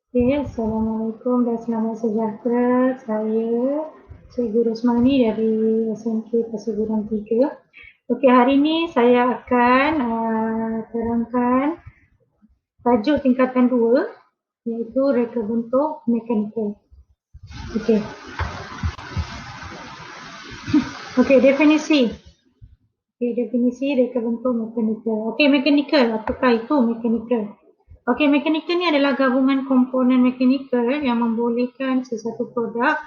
Okay, Assalamualaikum dan selamat sejahtera. Saya Cikgu Rosmani dari SMK Pasir Gudang 3. Okey, hari ini saya akan terangkan tajuk tingkatan 2 iaitu reka bentuk mekanikal. Okey. Okey, definisi. Okey, definisi reka bentuk mekanikal. Okey, mekanikal. Apakah itu mekanikal? Okey, mekanikal ni adalah gabungan komponen mekanikal yang membolehkan sesuatu produk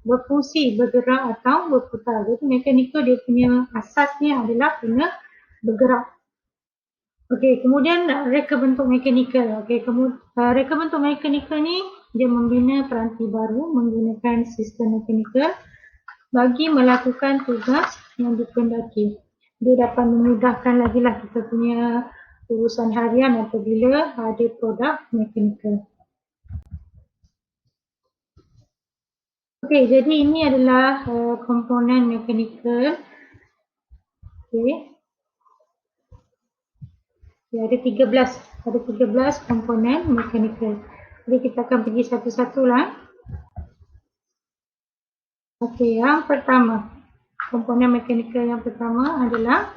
berfungsi, bergerak atau berputar. Jadi mekanikal dia punya asasnya adalah kena bergerak. Okey, kemudian reka bentuk mekanikal. Okey, reka bentuk mekanikal ni dia membina peranti baru menggunakan sistem mekanikal bagi melakukan tugas yang dikehendaki. Dia dapat memudahkan lagi lah kita punya urusan harian apabila ada produk mekanikal. Okey, jadi ini adalah komponen mekanikal. Okey. Ya, ada 13 komponen mekanikal. Jadi kita akan pergi satu-satu lah. Okey, yang pertama, komponen mekanikal yang pertama adalah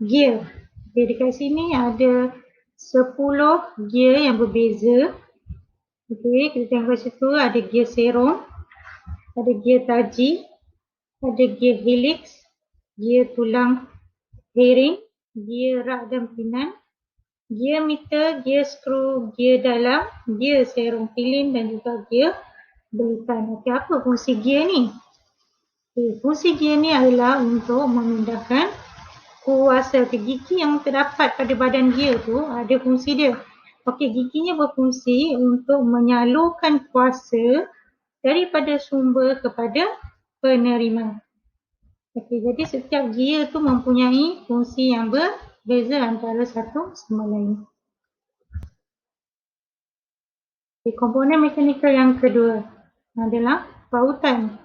gear. Okey, dekat sini ada 10 gear yang berbeza. Okey, kita tengok kat situ ada gear serong, ada gear taji, ada gear helix, gear tulang bearing, gear rak dan pinan, gear meter, gear skru, gear dalam, gear serong pilin dan juga gear belikan. Okey, apa fungsi gear ni? Okay, fungsi gear ni adalah untuk memindahkan kuasa gigi yang terdapat pada badan gear tu ada fungsi dia. Okey, giginya berfungsi untuk menyalurkan kuasa daripada sumber kepada penerima. Okey, jadi setiap gear tu mempunyai fungsi yang berbeza antara satu sama lain. Okay, komponen mekanikal yang kedua adalah pautan.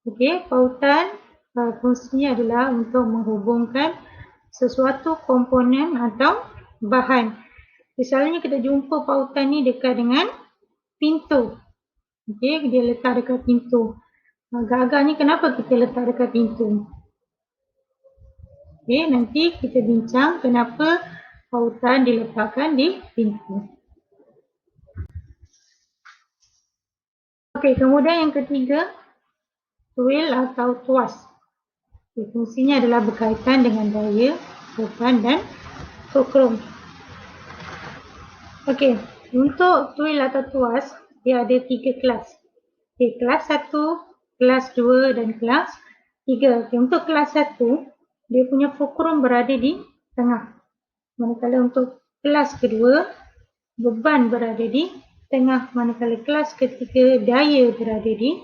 Okey, pautan fungsinya adalah untuk menghubungkan sesuatu komponen atau bahan. Misalnya kita jumpa pautan ni dekat dengan pintu. Okey, dia letak dekat pintu. Agak-agaknya kenapa kita letak dekat pintu? Okey, nanti kita bincang kenapa pautan diletakkan di pintu. Okey, kemudian yang ketiga, tuil atau tuas. Fungsinya adalah berkaitan dengan daya, beban dan fulcrum. Okey, untuk tuil atau tuas, dia ada 3 kelas. Okey, kelas 1, kelas 2 dan kelas 3. Okey, untuk kelas 1, dia punya fulcrum berada di tengah. Manakala untuk kelas kedua, beban berada di tengah. Manakala kelas ketiga, daya berada di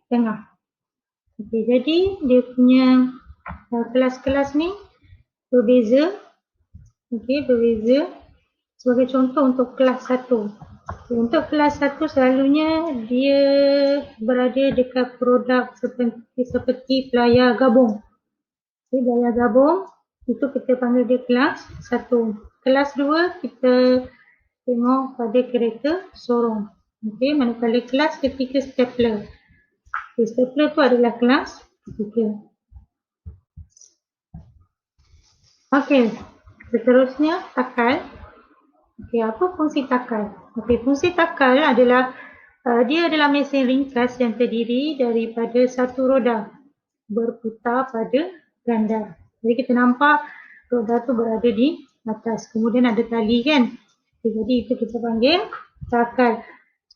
tengah. Okey, jadi dia punya kelas-kelas ni berbeza. Okey, berbeza. Sebagai contoh untuk kelas 1. Untuk kelas 1 selalunya dia berada dekat produk seperti pelayar gabung. Okay, pelayar gabung itu kita panggil dia kelas 1. Kelas 2 kita tengok pada kereta sorong. Okey, manakala kelas ketiga stapler. Okay, stapler tu adalah kelas ketiga. Okey, seterusnya takal. Okey, apa fungsi takal? Okey, fungsi takal adalah dia adalah mesin ringkas yang terdiri daripada satu roda berputar pada ganda. Jadi kita nampak roda tu berada di atas. Kemudian ada tali kan. Okay, jadi itu kita panggil takal.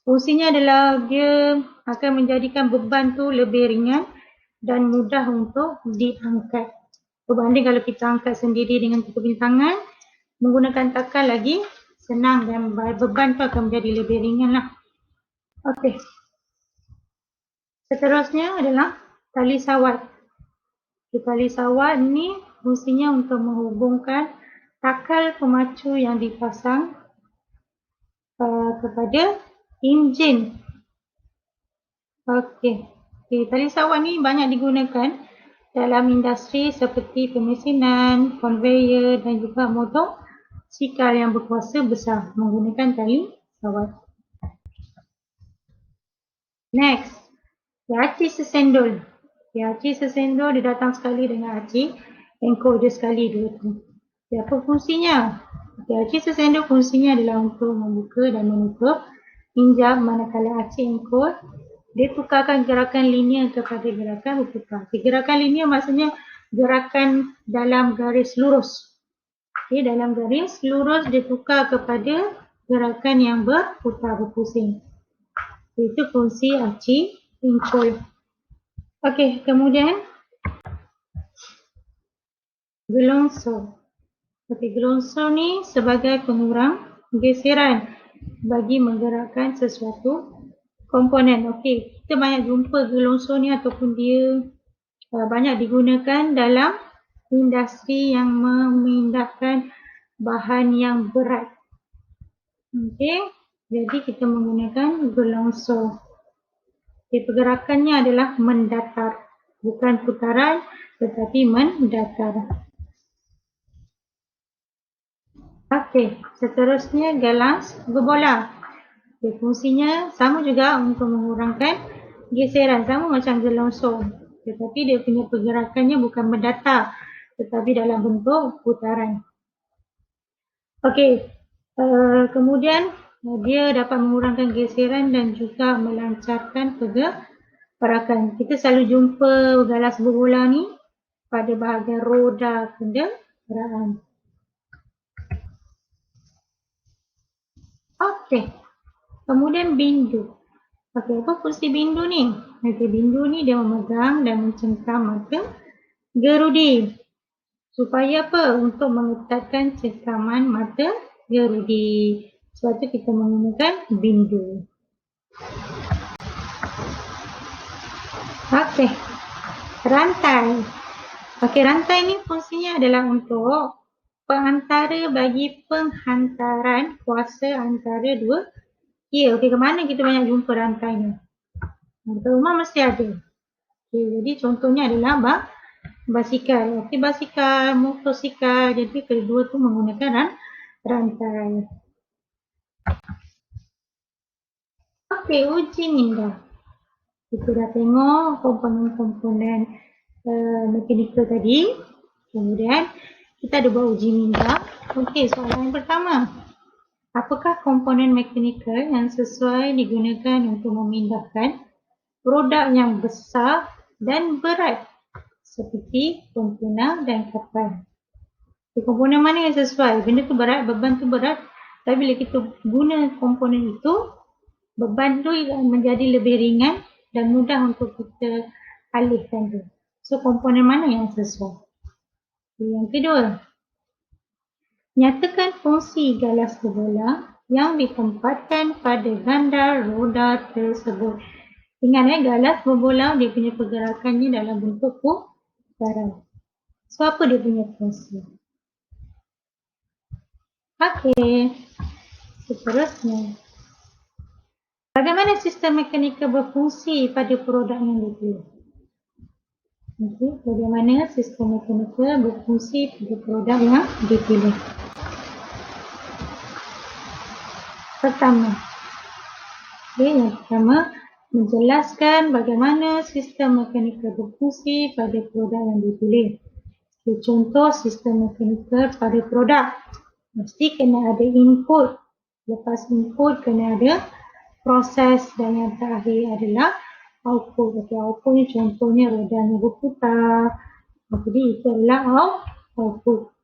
Fungsinya adalah dia akan menjadikan beban tu lebih ringan dan mudah untuk diangkat. Berbanding kalau kita angkat sendiri dengan kita punya tangan, menggunakan takal lagi senang dan beban tu akan menjadi lebih ringan lah. Okey. Seterusnya adalah tali sawat. Tali sawat ni fungsinya untuk menghubungkan takal pemacu yang dipasang kepada enjin. Okey. Tali sawat ni banyak digunakan dalam industri seperti pemesinan, konveyor dan juga motor sikal yang berkuasa besar menggunakan tali sawat. Next, aci sesendol. Aci sesendol dia datang sekali dengan aci engkau dia sekali dua tu. Apa fungsinya? Aci sesendol fungsinya adalah untuk membuka dan menutup hinjab, manakala aci engkau dia tukarkan gerakan linear kepada gerakan berputar. Gerakan linear maksudnya gerakan dalam garis lurus. Dalam garis lurus dia tukar kepada gerakan yang berputar, berpusing. Itu fungsi aci engkau. Okey, kemudian gelonsor. Okey, gelonsor ni sebagai pengurang geseran bagi menggerakkan sesuatu komponen. Okey, kita banyak jumpa gelonsor ni ataupun dia banyak digunakan dalam industri yang memindahkan bahan yang berat. Okey, jadi kita menggunakan gelonsor. Pergerakannya adalah mendatar, bukan putaran tetapi mendatar. Okey, seterusnya galas berbola. Fungsinya sama juga untuk mengurangkan geseran, sama macam gelonsor. Tetapi dia punya pergerakannya bukan mendatar tetapi dalam bentuk putaran. Okey, kemudian dia dapat mengurangkan geseran dan juga melancarkan pergerakan. Kita selalu jumpa galas berbola ni pada bahagian roda kenderaan. Okey, kemudian bindu. Okey, apa fungsi bindu ni? Okey, bindu ni dia memegang dan mencengkam mata gerudi. Supaya apa? Untuk mengetatkan cengkaman mata gerudi. Sebab tu kita menggunakan bindu. Okey, rantai. Okey, rantai ni fungsinya adalah untuk perantara bagi penghantaran kuasa antara dua ia. Okey, ke mana kita banyak jumpa rantai ni? Di rumah mesti ada. Okey, jadi contohnya adalah basikal. Okey, basikal, motosikal. Jadi kedua tu menggunakan rantai. Okey, uji minda. Kita dah tengok komponen-komponen mekanikal tadi. Kemudian kita ada buat uji minda. Okey, soalan yang pertama. Apakah komponen mekanikal yang sesuai digunakan untuk memindahkan produk yang besar dan berat seperti kontena dan kapal? Komponen mana yang sesuai? Benda tu berat, beban tu berat. Tapi bila kita guna komponen itu, beban tu menjadi lebih ringan dan mudah untuk kita alihkan tu. So, komponen mana yang sesuai? Yang kedua, nyatakan fungsi galas berbola yang ditempatkan pada ganda roda tersebut. Ingat galas berbola dia punya pergerakannya dalam bentuk putaran. So, apa dia punya fungsi? Okey, seterusnya. Bagaimana sistem mekanikal berfungsi pada produk yang dipilih? Okey, bagaimana sistem mekanikal berfungsi pada produk yang dipilih? Pertama, yang pertama, menjelaskan bagaimana sistem mekanikal berfungsi pada produk yang dipilih. Contoh sistem mekanikal pada produk. Mesti kena ada input. Lepas input kena ada proses dan yang terakhir adalah output. Okey, output ni contohnya rodanya berputar. Jadi itu adalah output.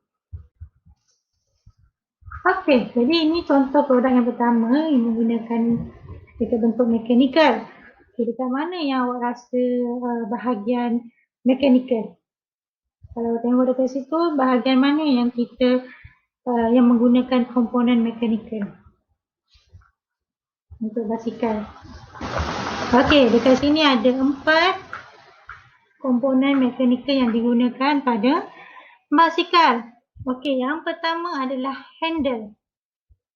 Okey, jadi ini contoh produk yang pertama yang menggunakan dekat bentuk mekanikal. Okey, dekat mana yang awak rasa bahagian mekanikal? Kalau tengok dekat situ, bahagian mana yang kita yang menggunakan komponen mekanikal untuk basikal? Okey, dekat sini ada 4 komponen mekanikal yang digunakan pada basikal. Okey, yang pertama adalah handle.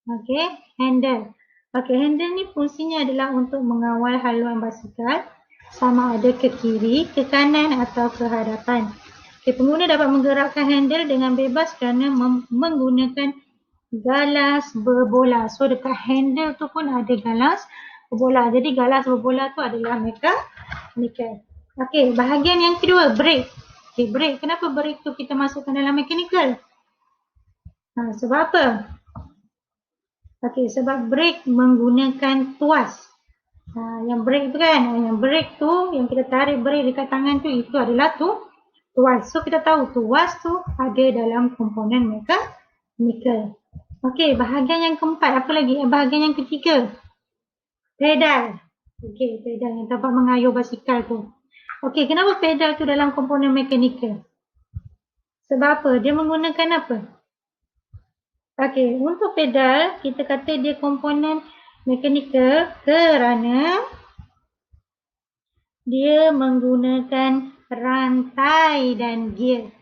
Okey, handle. Okey, handle ni fungsinya adalah untuk mengawal haluan basikal sama ada ke kiri, ke kanan atau ke hadapan. Okay, pengguna dapat menggerakkan handle dengan bebas kerana menggunakan galas berbola. So, dekat handle tu pun ada galas berbola. Jadi galas berbola tu adalah mechanical. Okey, bahagian yang kedua, brake. Okey, brake. Kenapa brake tu kita masukkan dalam mechanical? Sebab apa? Okey, sebab brake menggunakan tuas. Yang brake tu kan, yang brake tu, yang kita tarik brake dekat tangan tu, itu adalah tuas. So kita tahu tuas tu ada dalam komponen mechanical. Okey, bahagian yang keempat, apa lagi? Bahagian yang ketiga, pedal. Okey, pedal yang dapat mengayuh basikal tu. Okey, kenapa pedal tu dalam komponen mechanical? Sebab apa? Dia menggunakan apa? Okey, untuk pedal, kita kata dia komponen mechanical kerana dia menggunakan rantai dan gear.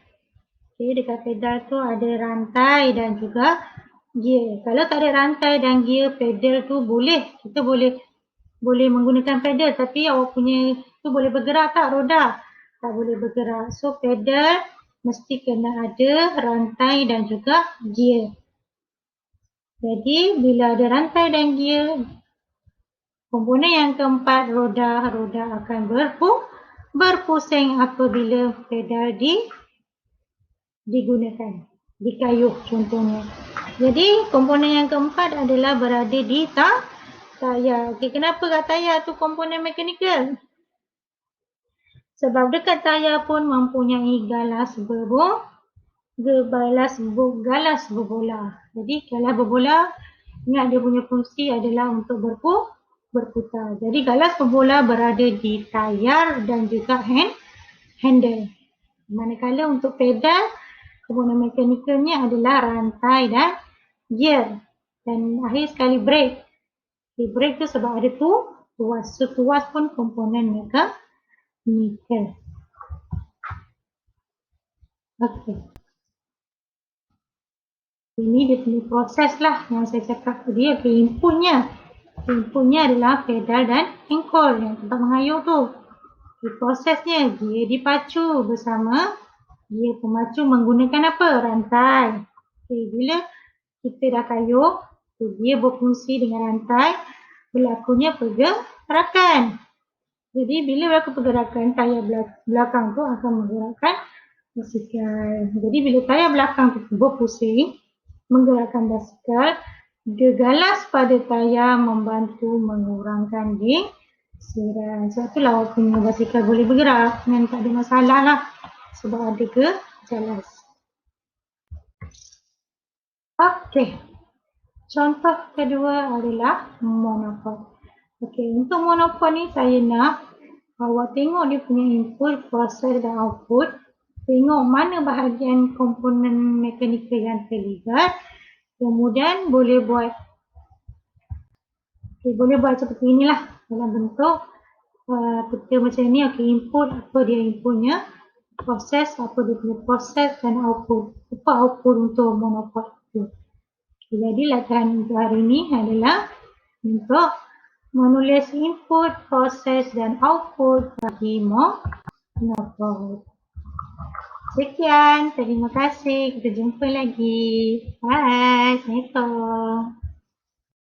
Okey, dekat pedal tu ada rantai dan juga gear. Kalau tak ada rantai dan gear, pedal tu kita boleh menggunakan pedal, tapi awak punya tu boleh bergerak tak roda? Tak boleh bergerak. So pedal mesti kena ada rantai dan juga gear. Jadi bila ada rantai dan gear, komponen yang keempat, roda akan berpusing apabila pedal digunakan, dikayuh contohnya. Jadi komponen yang keempat adalah berada di tayar. Okey, kenapa kat tayar tu komponen mechanical? Sebab dekat tayar pun mempunyai galas berbola. Jadi galas berbola, ingat dia punya fungsi adalah untuk berputar. Jadi galas berbola berada di tayar dan juga handle. Manakala untuk pedal, komponen mechanical-nya adalah rantai dan gear. Dan akhir sekali brake. Brake tu sebab ada tuas. So tuas pun komponen mechanical. Okey. Ini dia punya proses lah yang saya cakap tadi. Okey, inputnya. Inputnya adalah pedal dan engkol yang tempat mengayuh tu. Okay, prosesnya gear dipacu bersama gear pemacu menggunakan apa? Rantai. Okay, bila kita dah kayuh, gear berfungsi dengan rantai, berlakunya pergerakan. Jadi bila berlaku pergerakan, tayar belakang tu akan menggerakkan basikal. Jadi bila tayar belakang tu berpusing, menggerakkan basikal, galas pada tayar membantu mengurangkan geseran. Sebab itulah awak punya basikal boleh bergerak dan tak ada masalah lah. Sebab ada galas. Okey. Contoh kedua adalah monopod. Okey, untuk monopod ni saya nak awak tengok dia punya input, proses dan output. Tengok mana bahagian komponen mekanikal yang terlibat. Kemudian boleh buat seperti inilah dalam bentuk peta macam ni. Okey, input, apa dia inputnya, proses, apa dia punya proses dan output. Apa output untuk monopod tu. Okay, jadi latihan untuk hari ini adalah untuk menulis input, proses dan output bagi monopod. Sekian, terima kasih. Kita jumpa lagi. Bye. Assalamualaikum.